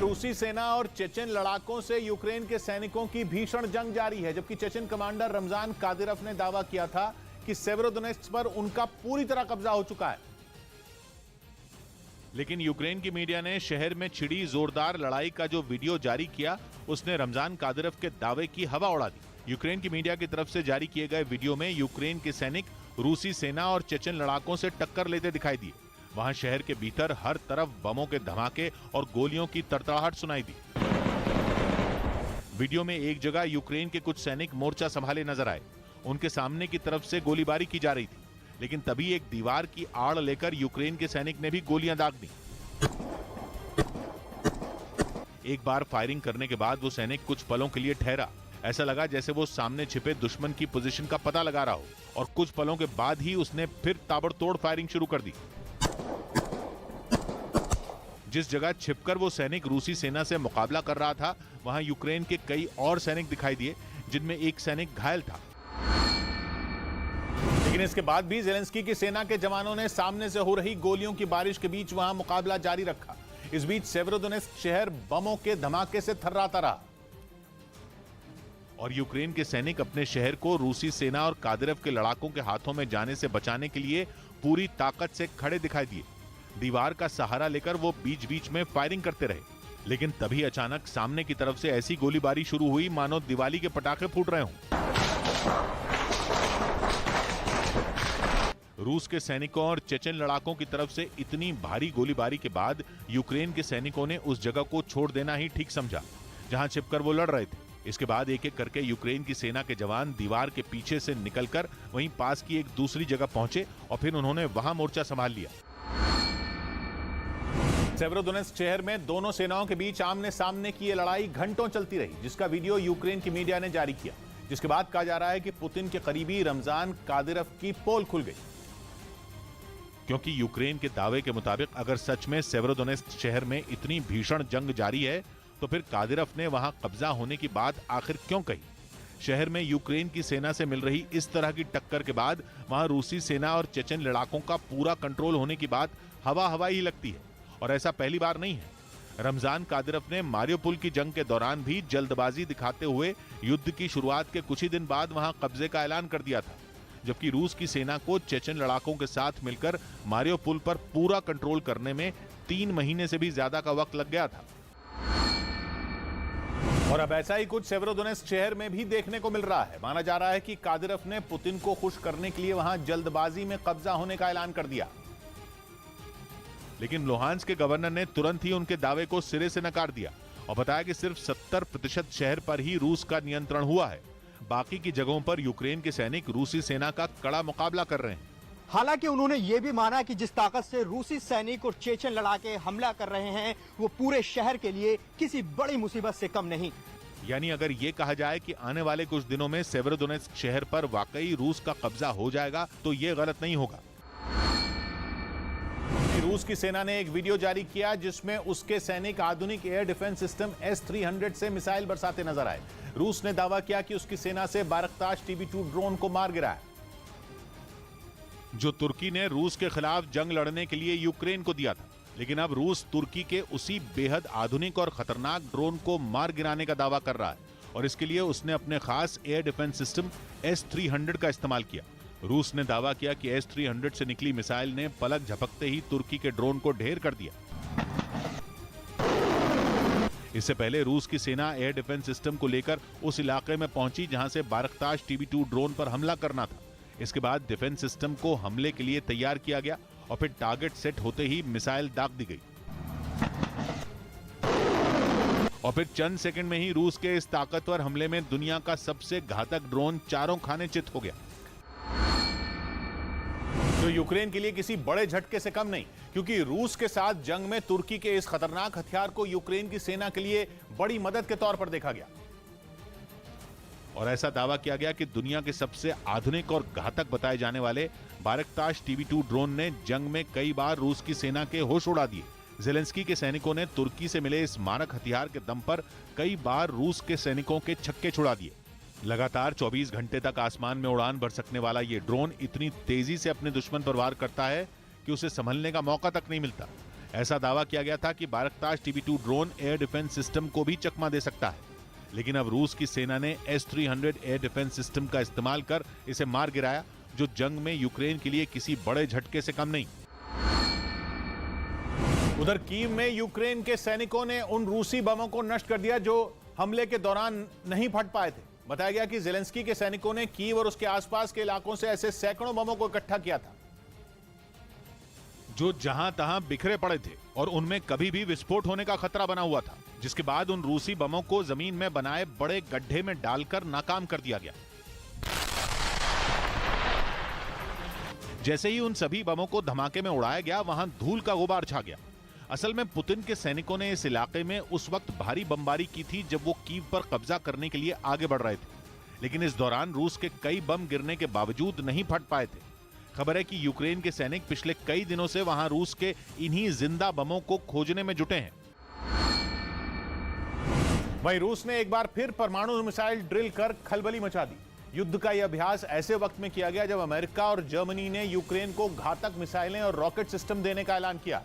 रूसी सेना और चेचेन लड़ाकों से यूक्रेन के सैनिकों की भीषण जंग जारी है, जबकि चेचेन कमांडर रमजान कादिरव ने दावा किया था कि सेवेरोडोनेत्स्क पर उनका पूरी तरह कब्जा हो चुका है। लेकिन यूक्रेन की मीडिया ने शहर में छिड़ी जोरदार लड़ाई का जो वीडियो जारी किया, उसने रमजान कादिरव के दावे की हवा उड़ा दी। यूक्रेन की मीडिया की तरफ से जारी किए गए वीडियो में यूक्रेन के सैनिक रूसी सेना और चेचेन लड़ाकों से टक्कर लेते दिखाई दिए। वहां शहर के भीतर हर तरफ बमों के धमाके और गोलियों की तड़तड़ाहट सुनाई दी। वीडियो में एक जगह यूक्रेन के कुछ सैनिक मोर्चा संभाले नजर आए। उनके सामने की तरफ से गोलीबारी की जा रही थी, लेकिन तभी एक दीवार की आड़ लेकर यूक्रेन के सैनिक ने भी गोलियां दाग दी। एक बार फायरिंग करने के बाद वो सैनिक कुछ पलों के लिए ठहरा। ऐसा लगा जैसे वो सामने छिपे दुश्मन की पोजीशन का पता लगा रहा हो, और कुछ पलों के बाद ही उसने फिर ताबड़तोड़ फायरिंग शुरू कर दी। जिस जगह छिपकर वो सैनिक रूसी सेना से मुकाबला कर रहा था, वहां यूक्रेन के कई और सैनिक दिखाई दिए, जिनमें एक सैनिक घायल था। लेकिन इसके बाद भी ज़ेलेंस्की की सेना के जवानों ने सामने से हो रही गोलियों की बारिश के बीच वहां मुकाबला जारी रखा। इस बीच सेवेरोडोनेत्स्क शहर बमों के धमाके से थर्राता रहा, और यूक्रेन के सैनिक अपने शहर को रूसी सेना और कादिरव के लड़ाकों के हाथों में जाने से बचाने के लिए पूरी ताकत से खड़े दिखाई दिए। दीवार का सहारा लेकर वो बीच बीच में फायरिंग करते रहे, लेकिन तभी अचानक सामने की तरफ से ऐसी गोलीबारी शुरू हुई मानो दिवाली के पटाखे फूट रहे हों। रूस के सैनिकों और चेचेन लड़ाकों की तरफ से इतनी भारी गोलीबारी के बाद यूक्रेन के सैनिकों ने उस जगह को छोड़ देना ही ठीक समझा जहां छिपकर वो लड़ रहे थे। इसके बाद एक एक करके यूक्रेन की सेना के जवान दीवार के पीछे से निकलकर वहीं पास की एक दूसरी जगह पहुंचे, और फिर उन्होंने वहां मोर्चा संभाल लिया। सेवेरोडोनेत्स्क शहर में दोनों सेनाओं के बीच आमने सामने की ये लड़ाई घंटों चलती रही, जिसका वीडियो यूक्रेन की मीडिया ने जारी किया, जिसके बाद कहा जा रहा है कि पुतिन के करीबी रमजान कादिरव की पोल खुल गई। क्योंकि यूक्रेन के दावे के मुताबिक अगर सच में सेवेरोडोनेत्स्क शहर में इतनी भीषण जंग जारी है, तो फिर कादिरव ने वहां कब्जा होने की बात आखिर क्यों कही? शहर में यूक्रेन की सेना से मिल रही इस तरह की टक्कर के बाद वहां रूसी सेना और चेचेन लड़ाकों का पूरा कंट्रोल होने की बात हवा हवाई ही लगती है, और ऐसा पहली बार नहीं है। रमजान कादिरव ने मारियोपोल की जंग के दौरान भी जल्दबाजी दिखाते हुए युद्ध की शुरुआत के कुछ ही दिन बाद वहां कब्जे का ऐलान कर दिया था, जबकि रूस की सेना को चेचेन लड़ाकों के साथ मिलकर मारियोपोल पर पूरा कंट्रोल करने में 3 महीने से भी ज्यादा का वक्त लग गया था। और अब ऐसा ही कुछ सेवेरोडोनेत्स्क शहर में भी देखने को मिल रहा है। माना जा रहा है कि कादिरव ने पुतिन को खुश करने के लिए वहां जल्दबाजी में कब्जा होने का ऐलान कर दिया, लेकिन लुहांस्क के गवर्नर ने तुरंत ही उनके दावे को सिरे से नकार दिया और बताया कि सिर्फ 70% शहर पर ही रूस का नियंत्रण हुआ है। बाकी की जगहों पर यूक्रेन के सैनिक रूसी सेना का कड़ा मुकाबला कर रहे हैं। हालांकि उन्होंने ये भी माना कि जिस ताकत से रूसी सैनिक और चेचेन लड़ाके हमला कर रहे हैं, वो पूरे शहर के लिए किसी बड़ी मुसीबत से कम नहीं। यानी अगर ये कहा जाए कि आने वाले कुछ दिनों में सेवेरोडोनेत्स्क शहर पर वाकई रूस का कब्जा हो जाएगा, तो ये गलत नहीं होगा। रूस की सेना ने एक वीडियो जारी किया जिसमें उसके सैनिक आधुनिक एयर डिफेंस सिस्टम S-300 से मिसाइल बरसाते नजर आए। रूस ने दावा किया कि उसकी सेना से बारकताश TB2 ड्रोन को मार गिराया, जो तुर्की ने रूस के खिलाफ जंग लड़ने के लिए यूक्रेन को दिया था। लेकिन अब रूस तुर्की के उसी बेहद आधुनिक और खतरनाक ड्रोन को मार गिराने का दावा कर रहा है, और इसके लिए उसने अपने खास एयर डिफेंस सिस्टम S-300 का इस्तेमाल किया। रूस ने दावा किया कि S-300 से निकली मिसाइल ने पलक झपकते ही तुर्की के ड्रोन को ढेर कर दिया। इससे पहले रूस की सेना एयर डिफेंस सिस्टम को लेकर उस इलाके में पहुंची जहां से बारकताश TB2 ड्रोन पर हमला करना था। इसके बाद डिफेंस सिस्टम को हमले के लिए तैयार किया गया, और फिर टारगेट सेट होते ही मिसाइल दाग दी गई, और फिर चंद सेकंड में ही रूस के इस ताकतवर हमले में दुनिया का सबसे घातक ड्रोन चारों खाने चित हो गया। तो यूक्रेन के लिए किसी बड़े झटके से कम नहीं, क्योंकि रूस के साथ जंग में तुर्की के इस खतरनाक हथियार को यूक्रेन की सेना के लिए बड़ी मदद के तौर पर देखा गया, और ऐसा दावा किया गया कि दुनिया के सबसे आधुनिक और घातक बताए जाने वाले बारकताश TB2 ड्रोन ने जंग में कई बार रूस की सेना के होश उड़ा दिए। ज़ेलेंस्की के सैनिकों ने तुर्की से मिले इस मारक हथियार के दम पर कई बार रूस के सैनिकों के छक्के छुड़ा दिए। लगातार 24 घंटे तक आसमान में उड़ान भर सकने वाला ये ड्रोन इतनी तेजी से अपने दुश्मन पर वार करता है कि उसे संभलने का मौका तक नहीं मिलता। ऐसा दावा किया गया था कि बाराक्ताश TB2 drone air defence system को भी चकमा दे सकता है, लेकिन अब रूस की सेना ने S-300 एयर डिफेंस सिस्टम का इस्तेमाल कर इसे मार गिराया, जो जंग में यूक्रेन के लिए किसी बड़े झटके से कम नहीं। उधर कीव में यूक्रेन के सैनिकों ने उन रूसी बमों को नष्ट कर दिया जो हमले के दौरान नहीं फट पाए थे। बताया गया कि जेलेंस्की के सैनिकों ने कीव और उसके आसपास के इलाकों से ऐसे सैकड़ों बमों को इकट्ठा किया था जो जहां तहां बिखरे पड़े थे और उनमें कभी भी विस्फोट होने का खतरा बना हुआ था, जिसके बाद उन रूसी बमों को जमीन में बनाए बड़े गड्ढे में डालकर नाकाम कर दिया गया। जैसे ही उन सभी बमों को धमाके में उड़ाया गया, वहां धूल का गुबार छा गया। असल में पुतिन के सैनिकों ने इस इलाके में उस वक्त भारी बमबारी की थी जब वो कीव पर कब्जा करने के लिए आगे बढ़ रहे थे, लेकिन इस दौरान रूस के कई बम गिरने के बावजूद नहीं फट पाए थे। खबर है कि यूक्रेन के सैनिक पिछले कई दिनों से वहां रूस के इन्हीं जिंदा बमों को खोजने में जुटे हैं। वहीं रूस ने एक बार फिर परमाणु मिसाइल ड्रिल कर खलबली मचा दी। युद्ध का यह अभ्यास ऐसे वक्त में किया गया जब अमेरिका और जर्मनी ने यूक्रेन को घातक मिसाइलें और रॉकेट सिस्टम देने का ऐलान किया।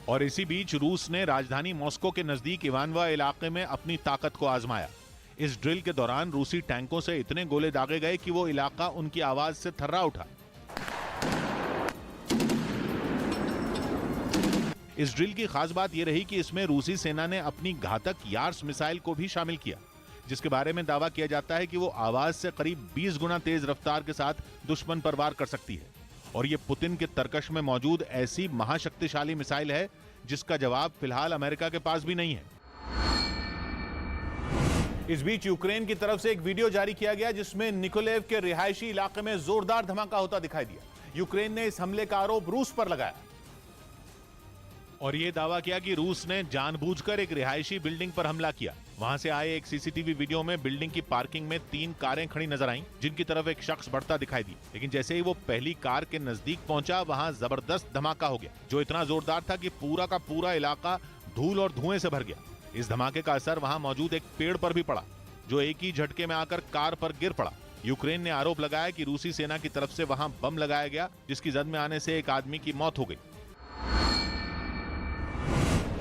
और इसी बीच रूस ने राजधानी मॉस्को के नजदीक इवानवा इलाके में अपनी ताकत को आजमाया। इस ड्रिल के दौरान रूसी टैंकों से इतने गोले दागे गए कि वो इलाका उनकी आवाज से थर्रा उठा। इस ड्रिल की खास बात यह रही कि इसमें रूसी सेना ने अपनी घातक यार्स मिसाइल को भी शामिल किया, जिसके बारे में दावा किया जाता है कि वो आवाज से करीब 20 गुना तेज रफ्तार के साथ दुश्मन पर वार कर सकती है। और ये पुतिन के तर्कश में मौजूद ऐसी महाशक्तिशाली मिसाइल है जिसका जवाब फिलहाल अमेरिका के पास भी नहीं है। इस बीच यूक्रेन की तरफ से एक वीडियो जारी किया गया जिसमें निकोलेव के रिहायशी इलाके में जोरदार धमाका होता दिखाई दिया। यूक्रेन ने इस हमले का आरोप रूस पर लगाया और यह दावा किया कि रूस ने जानबूझकर एक रिहायशी बिल्डिंग पर हमला किया। वहां से आए एक सीसीटीवी वीडियो में बिल्डिंग की पार्किंग में 3 कारें खड़ी नजर आईं, जिनकी तरफ एक शख्स बढ़ता दिखाई दी, लेकिन जैसे ही वो पहली कार के नजदीक पहुंचा, वहां जबरदस्त धमाका हो गया जो इतना जोरदार था कि पूरा का पूरा इलाका धूल और धुएं से भर गया। इस धमाके का असर वहां मौजूद एक पेड़ पर भी पड़ा, जो एक ही झटके में आकर कार पर गिर पड़ा। यूक्रेन ने आरोप लगाया कि रूसी सेना की तरफ से वहां बम लगाया गया, जिसकी जद में आने से एक आदमी की मौत हो गई।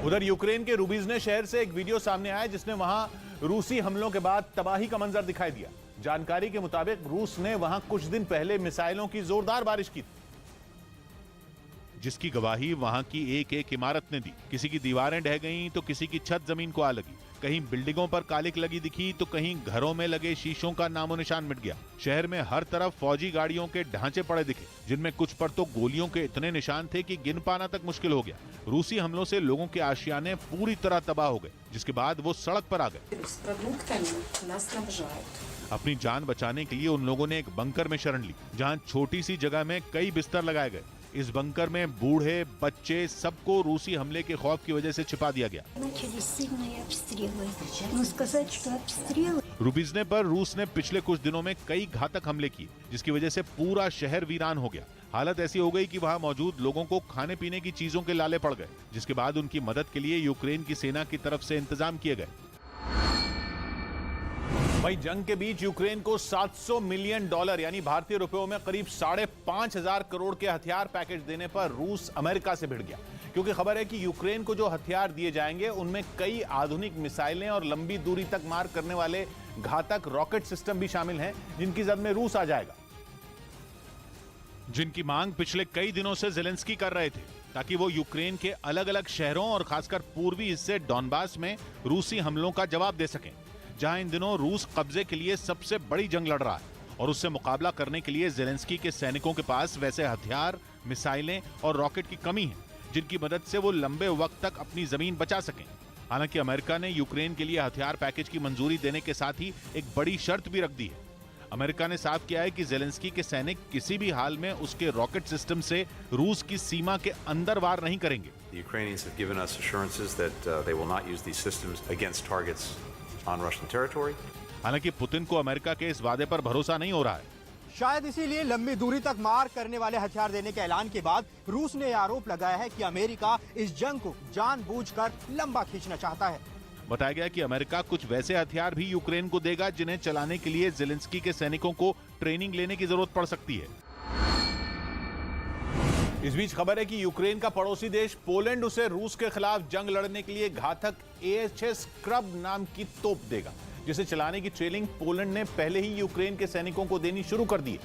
उधर यूक्रेन के रूबिजने शहर से एक वीडियो सामने आया जिसमें वहां रूसी हमलों के बाद तबाही का मंजर दिखाई दिया। जानकारी के मुताबिक रूस ने वहां कुछ दिन पहले मिसाइलों की जोरदार बारिश की थी, जिसकी गवाही वहां की एक एक इमारत ने दी। किसी की दीवारें ढह गईं तो किसी की छत जमीन को आ लगी, कहीं बिल्डिंगों पर कालिक लगी दिखी तो कहीं घरों में लगे शीशों का नामो निशान मिट गया। शहर में हर तरफ फौजी गाड़ियों के ढांचे पड़े दिखे, जिनमें कुछ पर तो गोलियों के इतने निशान थे कि गिन पाना तक मुश्किल हो गया। रूसी हमलों से लोगों के आशियाने पूरी तरह तबाह हो गए, जिसके बाद वो सड़क पर आ गए। अपनी जान बचाने के लिए उन लोगों ने एक बंकर में शरण ली, जहां छोटी सी जगह में कई बिस्तर लगाए गए। इस बंकर में बूढ़े, बच्चे, सबको रूसी हमले के खौफ की वजह से छिपा दिया गया। रूबिजने पर रूस ने पिछले कुछ दिनों में कई घातक हमले किए, जिसकी वजह से पूरा शहर वीरान हो गया। हालत ऐसी हो गई कि वहां मौजूद लोगों को खाने पीने की चीजों के लाले पड़ गए, जिसके बाद उनकी मदद के लिए यूक्रेन की सेना की तरफ से इंतजाम किए गए। वहीं जंग के बीच यूक्रेन को $700 मिलियन यानी भारतीय रुपयों में करीब 5,500 करोड़ के हथियार पैकेज देने पर रूस अमेरिका से भिड़ गया, क्योंकि खबर है कि यूक्रेन को जो हथियार दिए जाएंगे उनमें कई आधुनिक मिसाइलें और लंबी दूरी तक मार करने वाले घातक रॉकेट सिस्टम भी शामिल हैं, जिनकी जद में रूस आ जाएगा, जिनकी मांग पिछले कई दिनों से जेलेंस्की कर रहे थे, ताकि वो यूक्रेन के अलग अलग शहरों और खासकर पूर्वी हिस्से डॉनबास में रूसी हमलों का जवाब दे सकें, जहां इन दिनों रूस कब्जे के लिए सबसे बड़ी जंग लड़ रहा है। और उससे मुकाबला करने के लिए जेलेंस्की के सैनिकों के पास वैसे हथियार, मिसाइलें और रॉकेट की कमी है, जिनकी मदद से वो लंबे वक्त तक अपनी जमीन बचा सकें। हालांकि अमेरिका ने यूक्रेन के लिए हथियार पैकेज की मंजूरी देने के साथ ही एक बड़ी शर्त भी रख दी है। अमेरिका ने साफ किया है कि जेलेंस्की के सैनिक किसी भी हाल में उसके रॉकेट सिस्टम से रूस की सीमा के अंदर वार नहीं करेंगे। The Ukrainians have given us assurances that they will not use these systems against targets on Russian territory. हालांकि पुतिन को अमेरिका के इस वादे पर भरोसा नहीं हो रहा है। शायद इसीलिए लंबी दूरी तक मार करने वाले हथियार देने के ऐलान के बाद रूस ने आरोप लगाया है कि अमेरिका इस जंग को जानबूझकर लंबा खींचना चाहता है। बताया गया कि अमेरिका कुछ वैसे हथियार भी यूक्रेन को देगा जिन्हें चलाने के लिए जेलेंस्की के सैनिकों को ट्रेनिंग लेने की जरूरत पड़ सकती है। इस बीच खबर है कि यूक्रेन का पड़ोसी देश पोलैंड उसे रूस के खिलाफ जंग लड़ने के लिए घातक AHS स्क्रब नाम की तोप देगा, जिसे चलाने की ट्रेनिंग पोलैंड ने पहले ही यूक्रेन के सैनिकों को देनी शुरू कर दी है,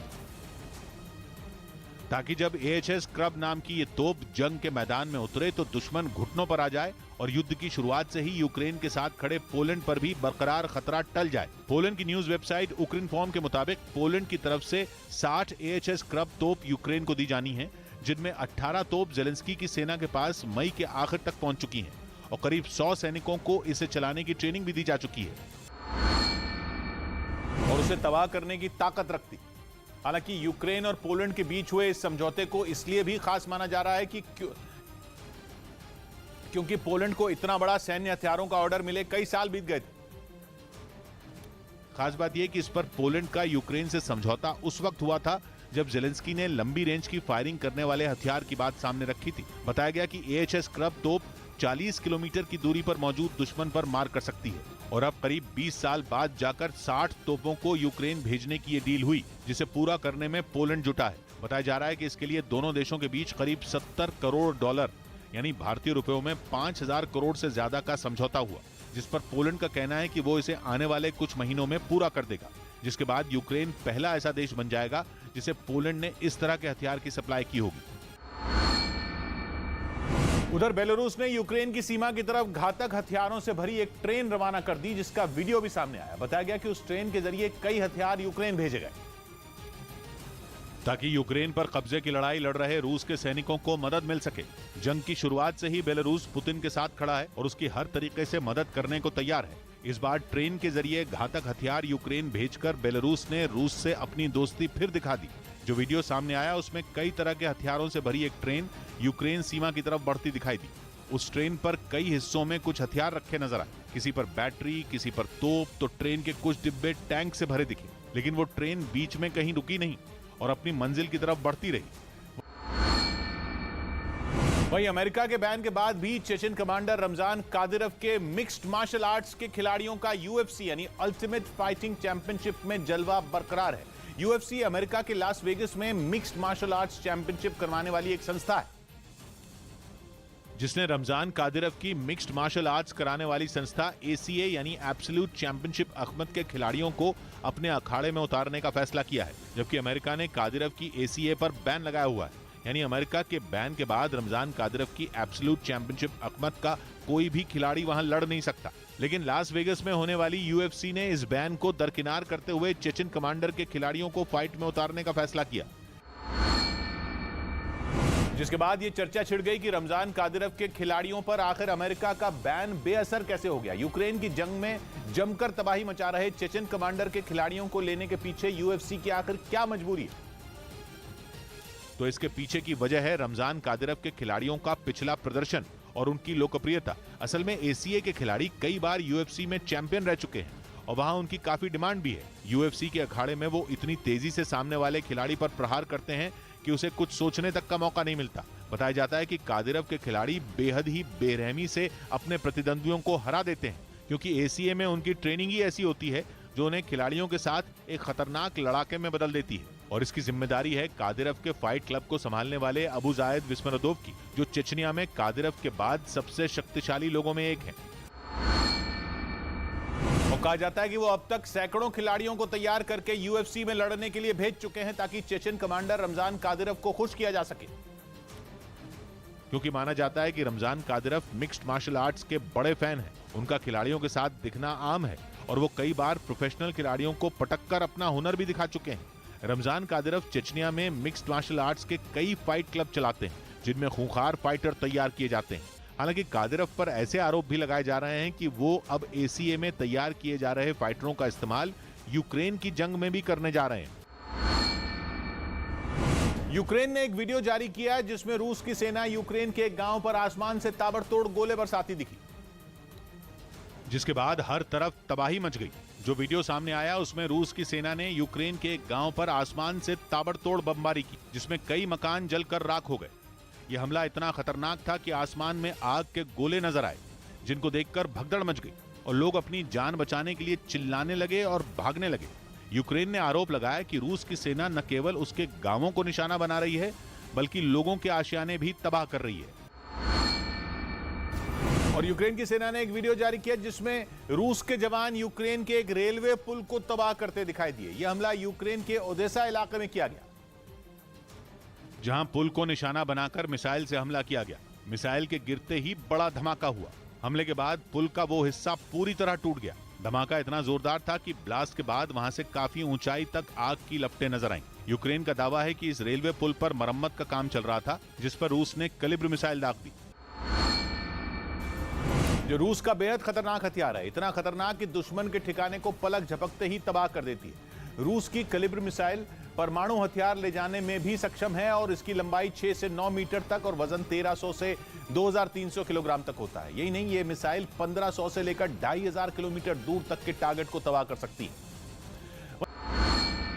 ताकि जब AHS स्क्रब नाम की ये तोप जंग के मैदान में उतरे तो दुश्मन घुटनों पर आ जाए और युद्ध की शुरुआत से ही यूक्रेन के साथ खड़े पोलैंड पर भी बरकरार खतरा टल जाए। पोलैंड की न्यूज वेबसाइट उक्रेनफॉर्म के मुताबिक पोलैंड की तरफ से 60 AHS स्क्रब तोप यूक्रेन को दी जानी है, जिनमें 18 तोप जेलेंस्की की सेना के पास मई के आखिर तक पहुंच चुकी हैं और करीब 100 सैनिकों को इसे चलाने की ट्रेनिंग भी दी जा चुकी है और उसे तबाह करने की ताकत रखती। हालांकि यूक्रेन और पोलैंड के बीच हुए इस समझौते को इसलिए भी खास माना जा रहा है कि क्योंकि पोलैंड को इतना बड़ा सैन्य हथियारों का ऑर्डर मिले कई साल बीत गए थे। खास बात यह कि इस पर पोलैंड का यूक्रेन से समझौता उस वक्त हुआ था जब जेलेंस्की ने लंबी रेंज की फायरिंग करने वाले हथियार की बात सामने रखी थी। बताया गया कि AHS स्क्रब तोप 40 किलोमीटर की दूरी पर मौजूद दुश्मन पर मार कर सकती है और अब करीब 20 साल बाद जाकर 60 तोपों को यूक्रेन भेजने की ये डील हुई, जिसे पूरा करने में पोलैंड जुटा है। बताया जा रहा है कि इसके लिए दोनों देशों के बीच करीब 70 करोड़ डॉलर यानी भारतीय रुपयों में 5000 करोड़ से ज्यादा का समझौता हुआ, जिस पर पोलैंड का कहना है कि वो इसे आने वाले कुछ महीनों में पूरा कर देगा, जिसके बाद यूक्रेन पहला ऐसा देश बन जाएगा जिसे पोलैंड ने इस तरह के हथियार की सप्लाई की होगी। उधर बेलारूस ने यूक्रेन की सीमा की तरफ घातक हथियारों से भरी एक ट्रेन रवाना कर दी, जिसका वीडियो भी सामने आया। बताया गया कि उस ट्रेन के जरिए कई हथियार यूक्रेन भेजे गए ताकि यूक्रेन पर कब्जे की लड़ाई लड़ रहे रूस के सैनिकों को मदद मिल सके। जंग की शुरुआत से ही बेलारूस पुतिन के साथ खड़ा है और उसकी हर तरीके से मदद करने को तैयार है। इस बार ट्रेन के जरिए घातक हथियार यूक्रेन भेजकर बेलारूस ने रूस से अपनी दोस्ती फिर दिखा दी। जो वीडियो सामने आया उसमें कई तरह के हथियारों से भरी एक ट्रेन यूक्रेन सीमा की तरफ बढ़ती दिखाई दी। उस ट्रेन पर कई हिस्सों में कुछ हथियार रखे नजर आए, किसी पर बैटरी, किसी पर तोप, तो ट्रेन के कुछ डिब्बे टैंक से भरे दिखे, लेकिन वो ट्रेन बीच में कहीं रुकी नहीं और अपनी मंजिल की तरफ बढ़ती रही। वहीं अमेरिका के बैन के बाद भी चेचन कमांडर रमजान कादिरव के मिक्स्ड मार्शल आर्ट्स के खिलाड़ियों का UFC यानी अल्टीमेट फाइटिंग चैंपियनशिप में जलवा बरकरार है। UFC अमेरिका के लास वेगस में मिक्स्ड मार्शल आर्ट्स चैंपियनशिप करवाने वाली एक संस्था है, जिसने रमजान कादिरव की मिक्स्ड मार्शल आर्ट्स कराने वाली संस्था ACA यानी एब्सोल्यूट चैंपियनशिप अहमद के खिलाड़ियों को अपने अखाड़े में उतारने का फैसला किया है, जबकि अमेरिका ने कादिरव की ACA पर बैन लगाया हुआ है। यानी अमेरिका के बैन के बाद रमजान कादिरव की एब्सोल्यूट चैंपियनशिप अहमद का कोई भी खिलाड़ी वहां लड़ नहीं सकता। लेकिन लास वेगस में होने वाली UFC ने इस बैन को दरकिनार करते हुए चेचन कमांडर के खिलाड़ियों को फाइट में उतारने का फैसला किया, जिसके बाद ये चर्चा छिड़ गई कि रमजान कादिरव के खिलाड़ियों पर आखिर अमेरिका का बैन बेअसर कैसे हो गया। यूक्रेन की जंग में जमकर तबाही मचा रहे चेचन कमांडर के खिलाड़ियों को लेने के पीछे UFC की आखिर क्या मजबूरी है? तो इसके पीछे की वजह है रमजान कादिरव के खिलाड़ियों का पिछला प्रदर्शन और उनकी लोकप्रियता। असल में ACA के खिलाड़ी कई बार UFC में चैंपियन रह चुके हैं और वहां उनकी काफी डिमांड भी है। UFC के अखाड़े में वो इतनी तेजी से सामने वाले खिलाड़ी पर प्रहार करते हैं कि उसे कुछ सोचने तक का मौका नहीं मिलता। बताया जाता है कि कादिरव के खिलाड़ी बेहद ही बेरहमी से अपने प्रतिद्वंदियों को हरा देते हैं, क्योंकि ACA में उनकी ट्रेनिंग ही ऐसी होती है जो उन्हें खिलाड़ियों के साथ एक खतरनाक लड़ाके में बदल देती है। और इसकी जिम्मेदारी है कादिरव के फाइट क्लब को संभालने वाले अबू जायद विस्मरदोव की, जो चेचनिया में कादिरव के बाद सबसे शक्तिशाली लोगों में एक है। और कहा जाता है कि वो अब तक सैकड़ों खिलाड़ियों को तैयार करके UFC में लड़ने के लिए भेज चुके हैं, ताकि चेचन कमांडर रमजान कादिरव को खुश किया जा सके। क्योंकि माना जाता है कि Ramzan Kadyrov mixed martial arts के बड़े फैन हैं। उनका खिलाड़ियों के साथ दिखना आम है और वो कई बार प्रोफेशनल खिलाड़ियों को पटककर अपना हुनर भी दिखा चुके हैं। रमजान कादिरव चेचनिया में मिक्स्ड मार्शल आर्ट्स के कई फाइट क्लब चलाते हैं, जिनमें खूंखार फाइटर तैयार किए जाते हैं। हालांकि कादिरव पर ऐसे आरोप भी लगाए जा रहे हैं कि वो अब ACA में तैयार किए जा रहे फाइटरों का इस्तेमाल यूक्रेन की जंग में भी करने जा रहे हैं। यूक्रेन ने एक वीडियो जारी किया जिसमें रूस की सेना यूक्रेन के एक गांव पर आसमान से ताबड़तोड़ गोले बरसाती दिखी, जिसके बाद हर तरफ तबाही मच गई। जो वीडियो सामने आया उसमें रूस की सेना ने यूक्रेन के एक गांव पर आसमान से ताबड़तोड़ बमबारी की, जिसमें कई मकान जलकर राख हो गए। यह हमला इतना खतरनाक था कि आसमान में आग के गोले नजर आए, जिनको देखकर भगदड़ मच गई और लोग अपनी जान बचाने के लिए चिल्लाने लगे और भागने लगे। यूक्रेन ने आरोप लगाया कि रूस की सेना न केवल उसके गांवों को निशाना बना रही है, बल्कि लोगों के आशियाने भी तबाह कर रही है। और यूक्रेन की सेना ने एक वीडियो जारी किया जिसमें रूस के जवान यूक्रेन के एक रेलवे पुल को तबाह करते दिखाई दिए। यह हमला यूक्रेन के ओदेसा इलाके में किया गया, जहां पुल को निशाना बनाकर मिसाइल से हमला किया गया। मिसाइल के गिरते ही बड़ा धमाका हुआ। हमले के बाद पुल का वो हिस्सा पूरी तरह टूट गया। धमाका इतना जोरदार था कि ब्लास्ट के बाद वहां से काफी ऊंचाई तक आग की लपटें नजर आईं। यूक्रेन का दावा है कि इस रेलवे पुल पर मरम्मत का काम चल रहा था, जिस पर रूस ने कैलिबर मिसाइल दाग दी, जो रूस का बेहद खतरनाक हथियार है। इतना खतरनाक कि दुश्मन के ठिकाने को पलक झपकते ही तबाह कर देती है। रूस की कैलिबर मिसाइल परमाणु हथियार ले जाने में भी सक्षम है और इसकी लंबाई 6 से 9 मीटर तक और वजन 1300 से 2300 किलोग्राम तक होता है। यही नहीं, ये मिसाइल 1500 से लेकर 2500 किलोमीटर दूर तक के टारगेट को तबाह कर सकती है।